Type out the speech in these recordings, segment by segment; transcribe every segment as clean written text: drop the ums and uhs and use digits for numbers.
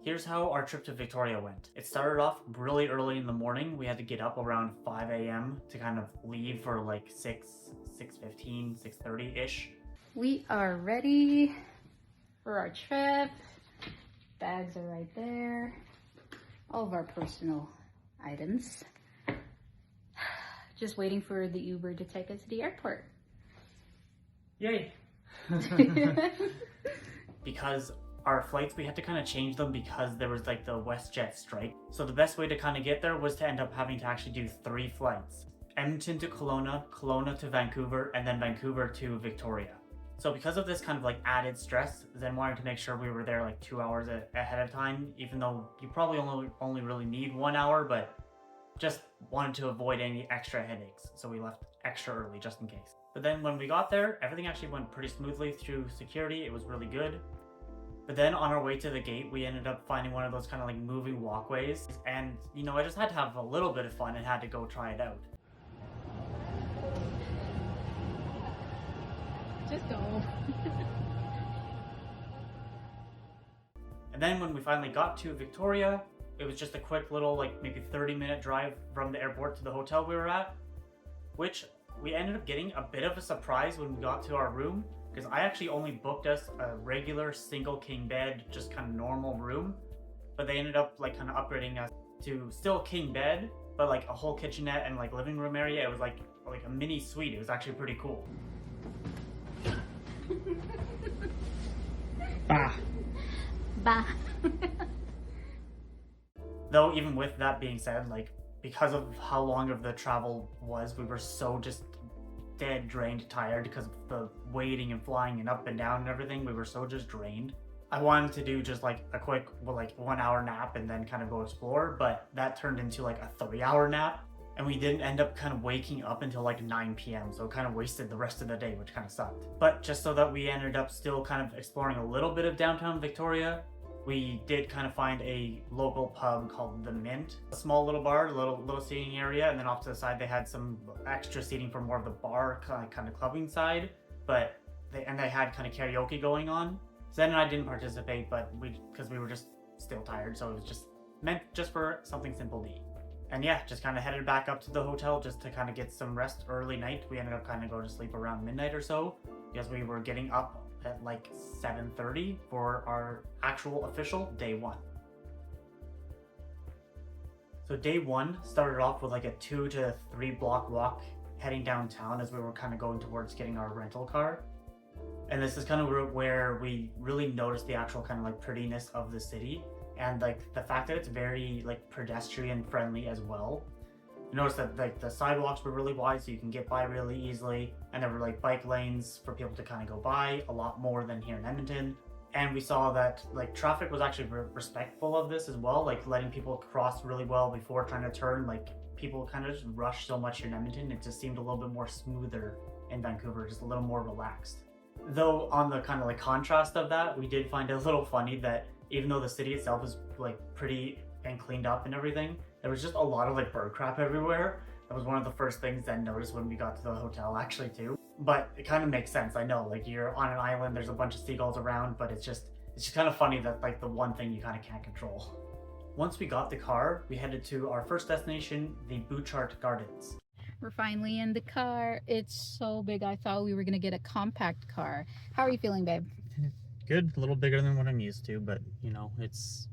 Here's how our trip to Victoria went. It started off really early in the morning. We had to get up around 5 a.m. to kind of leave for like 6:15, 6:30-ish. We are ready for our trip. Bags are right there. All of our personal items. Just waiting for the Uber to take us to the airport. Yay! Because our flights, we had to kind of change them because there was like the WestJet strike. So the best way to kind of get there was to end up having to actually do 3 flights. Edmonton to Kelowna, Kelowna to Vancouver, and then Vancouver to Victoria. So because of this kind of like added stress, Zen wanted to make sure we were there like 2 hours ahead of time, even though you probably only really need 1 hour, but just wanted to avoid any extra headaches. So we left extra early just in case. But then when we got there, everything actually went pretty smoothly through security. It was really good. But then on our way to the gate, we ended up finding one of those kind of like moving walkways. And, you know, I just had to have a little bit of fun and had to go try it out. Just go. And then when we finally got to Victoria, it was just a quick little like maybe 30-minute drive from the airport to the hotel we were at, which we ended up getting a bit of a surprise when we got to our room, because I actually only booked us a regular single king bed, just kind of normal room, but they ended up like kind of upgrading us to still king bed, but like a whole kitchenette and like living room area. It was like a mini suite. It was actually pretty cool. Bah. Bah. Though even with that being said, like because of how long of the travel was, we were so just dead drained, tired because of the waiting and flying and up and down and everything. We were so just drained. I wanted to do just like a quick 1 hour nap and then kind of go explore, but that turned into like a 3-hour nap, and we didn't end up kind of waking up until like 9 p.m. So kind of wasted the rest of the day, which kind of sucked. But just so that we ended up still kind of exploring a little bit of downtown Victoria, we did kind of find a local pub called The Mint, a small little bar, little seating area, and then off to the side they had some extra seating for more of the bar kind of clubbing side, but they had kind of karaoke going on. Zen and I didn't participate, but because we were just still tired, so it was just meant just for something simple to eat. And yeah, just kind of headed back up to the hotel just to kind of get some rest early night. We ended up kind of going to sleep around midnight or so because we were getting up at like 7:30 for our actual official day 1. So day 1 started off with like a 2 to 3 block walk heading downtown as we were kind of going towards getting our rental car. And this is kind of where we really noticed the actual kind of like prettiness of the city, and like the fact that it's very like pedestrian friendly as well. You notice that like the sidewalks were really wide so you can get by really easily, and there were like bike lanes for people to kind of go by, a lot more than here in Edmonton. And we saw that like traffic was actually respectful of this as well, like letting people cross really well before trying to turn. Like people kind of just rush so much here in Edmonton, it just seemed a little bit more smoother in Vancouver, just a little more relaxed. Though on the kind of like contrast of that, we did find it a little funny that even though the city itself is like pretty and cleaned up and everything, there was just a lot of like bird crap everywhere. That was one of the first things I noticed when we got to the hotel actually too. But it kind of makes sense. I know, like you're on an island, there's a bunch of seagulls around, but it's just kind of funny that like the one thing you kind of can't control. Once we got the car, we headed to our first destination, the Butchart Gardens. We're finally in the car. It's so big. I thought we were gonna get a compact car. How are you feeling, babe? Good, a little bigger than what I'm used to, but you know, it's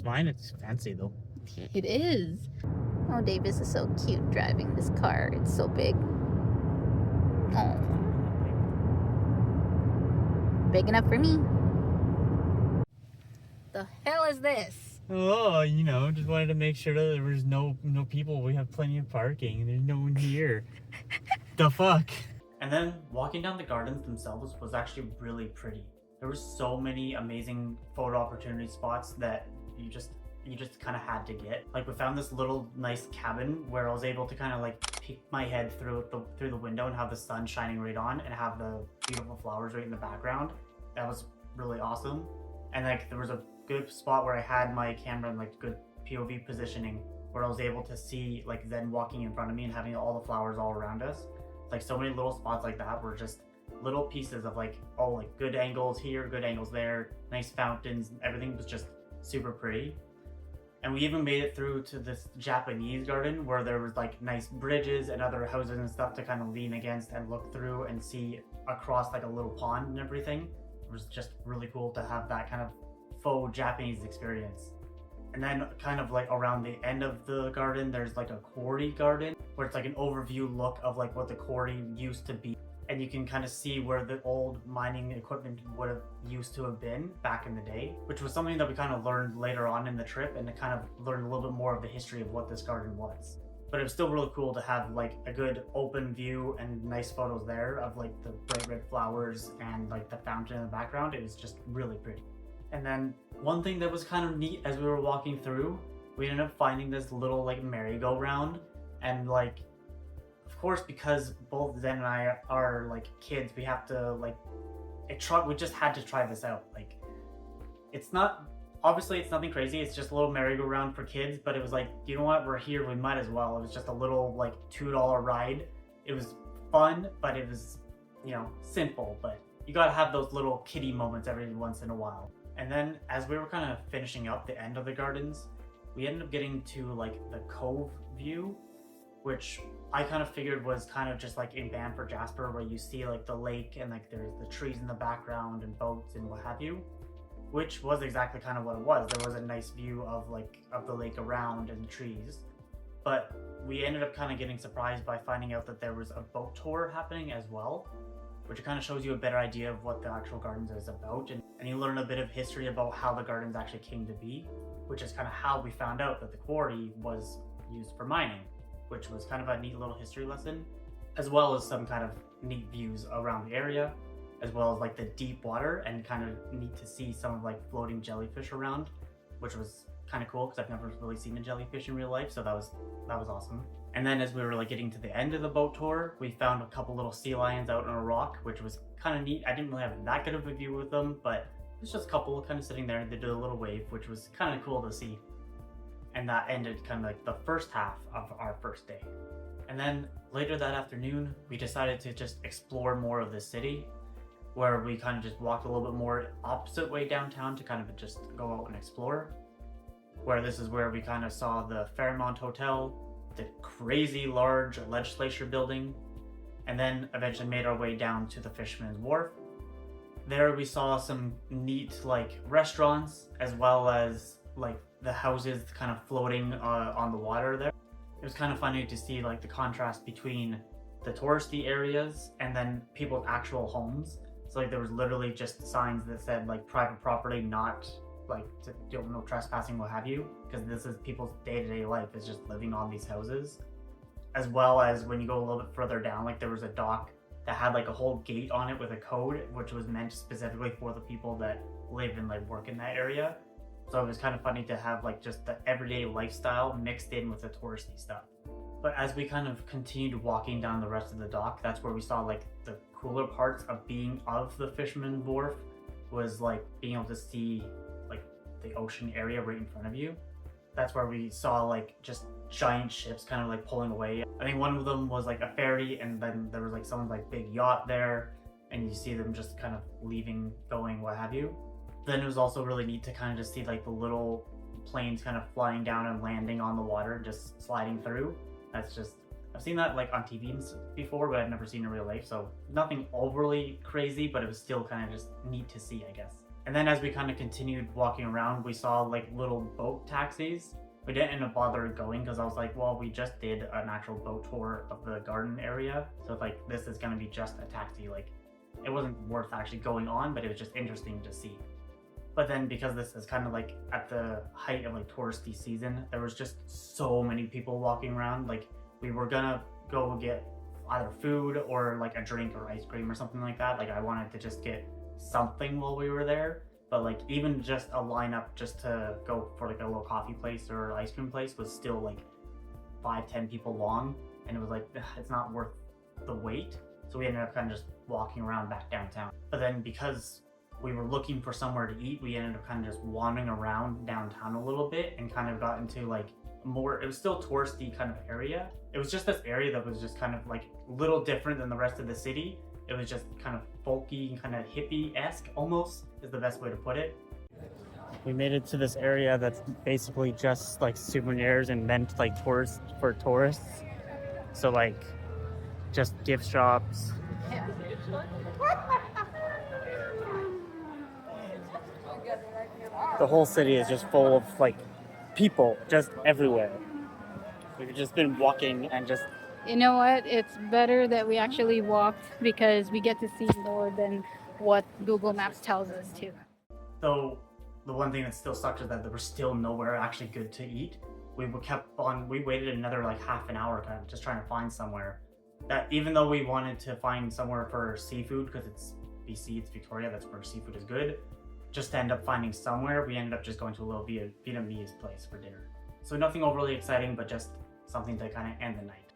fine. It's fancy though. It is. Oh, Davis is so cute driving this car. It's so big. Oh. Big enough for me. The hell is this? Oh, you know, just wanted to make sure that there was no people. We have plenty of parking. There's no one here. The fuck? And then walking down the gardens themselves was actually really pretty. There were so many amazing photo opportunity spots that you just kind of had to get. Like we found this little nice cabin where I was able to kind of like peek my head through the window and have the sun shining right on and have the beautiful flowers right in the background. That was really awesome. And like there was a good spot where I had my camera in like good POV positioning where I was able to see like Zen walking in front of me and having all the flowers all around us. Like so many little spots like that were just little pieces of like, oh, like good angles here, good angles there, nice fountains, everything was just super pretty. And we even made it through to this Japanese garden where there was like nice bridges and other houses and stuff to kind of lean against and look through and see across like a little pond and everything. It was just really cool to have that kind of faux Japanese experience. And then kind of like around the end of the garden, there's like a quarry garden where it's like an overview look of like what the quarry used to be. And you can kind of see where the old mining equipment would have used to have been back in the day, which was something that we kind of learned later on in the trip and to kind of learn a little bit more of the history of what this garden was. But it was still really cool to have like a good open view and nice photos there of like the bright red flowers and like the fountain in the background. It was just really pretty. And then one thing that was kind of neat as we were walking through, we ended up finding this little like merry-go-round, and like, of course, because both Zen and I are like kids, we have to like we just had to try this out. Like, it's not, obviously it's nothing crazy, it's just a little merry-go-round for kids, but it was like, you know what, we're here, we might as well. It was just a little like $2 ride. It was fun, but it was, you know, simple, but you gotta have those little kiddie moments every once in a while. And then as we were kind of finishing up the end of the gardens, we ended up getting to like the cove view, which I kind of figured was kind of just like in Banff, Jasper, where you see like the lake and like there's the trees in the background and boats and what have you, which was exactly kind of what it was. There was a nice view of like of the lake around and the trees, but we ended up kind of getting surprised by finding out that there was a boat tour happening as well, which kind of shows you a better idea of what the actual gardens is about, and you learn a bit of history about how the gardens actually came to be, which is kind of how we found out that the quarry was used for mining, which was kind of a neat little history lesson, as well as some kind of neat views around the area, as well as like the deep water, and kind of neat to see some of like floating jellyfish around, which was kind of cool because I've never really seen a jellyfish in real life, so that was awesome. And then as we were like getting to the end of the boat tour, we found a couple little sea lions out on a rock, which was kind of neat. I didn't really have that good of a view with them, but it was just a couple kind of sitting there. They did a little wave, which was kind of cool to see. And that ended kind of like the first half of our first day. And then later that afternoon, we decided to just explore more of the city, where we kind of just walked a little bit more opposite way downtown to kind of just go out and explore. Where this is where we kind of saw the Fairmont Hotel, the crazy large legislature building, and then eventually made our way down to the fisherman's wharf. There we saw some neat like restaurants, as well as like the houses kind of floating on the water there. It was kind of funny to see like the contrast between the touristy areas and then people's actual homes. So like there was literally just signs that said like private property, not like to do no trespassing, what have you, because this is people's day-to-day life, is just living on these houses. As well as when you go a little bit further down, like there was a dock that had like a whole gate on it with a code, which was meant specifically for the people that live and like work in that area. So it was kind of funny to have like just the everyday lifestyle mixed in with the touristy stuff. But as we kind of continued walking down the rest of the dock, that's where we saw like the cooler parts of being of the fisherman's wharf, was like being able to see like the ocean area right in front of you. That's where we saw like just giant ships kind of like pulling away. I think one of them was like a ferry, and then there was like someone's like big yacht there, and you see them just kind of leaving, going, what have you. Then it was also really neat to kind of just see like the little planes kind of flying down and landing on the water, just sliding through. That's just, I've seen that like on TV before, but I've never seen it in real life, so nothing overly crazy, but it was still kind of just neat to see, I guess. And then as we kind of continued walking around, we saw like little boat taxis. We didn't end up bothering going because I was like, well, we just did an actual boat tour of the garden area, so like this is going to be just a taxi. Like it wasn't worth actually going on, but it was just interesting to see. But then because this is kind of like at the height of like touristy season, there was just so many people walking around. Like we were gonna go get either food or like a drink or ice cream or something like that. Like I wanted to just get something while we were there. But like even just a lineup just to go for like a little coffee place or ice cream place was still like 5-10 people long. And it was like, it's not worth the wait. So we ended up kind of just walking around back downtown. But then because we were looking for somewhere to eat, we ended up kind of just wandering around downtown a little bit and kind of got into like more, it was still touristy kind of area. It was just this area that was just kind of like a little different than the rest of the city, It was just kind of folky and kind of hippie-esque almost is the best way to put it. We made it to this area that's basically just like souvenirs and meant like for tourists. So like just gift shops. The whole city is just full of like people just everywhere. We've just been walking and just You know what? It's better that we actually walked because we get to see more than what Google Maps tells us to. so the one thing that still sucks is that there was still nowhere actually good to eat. We waited another like half an hour kind of just trying to find somewhere. That even though we wanted to find somewhere for seafood because it's BC, it's Victoria, that's where seafood is good. Just to end up finding somewhere, we ended up just going to a little Vietnamese place for dinner. So nothing overly exciting, but just something to kind of end the night.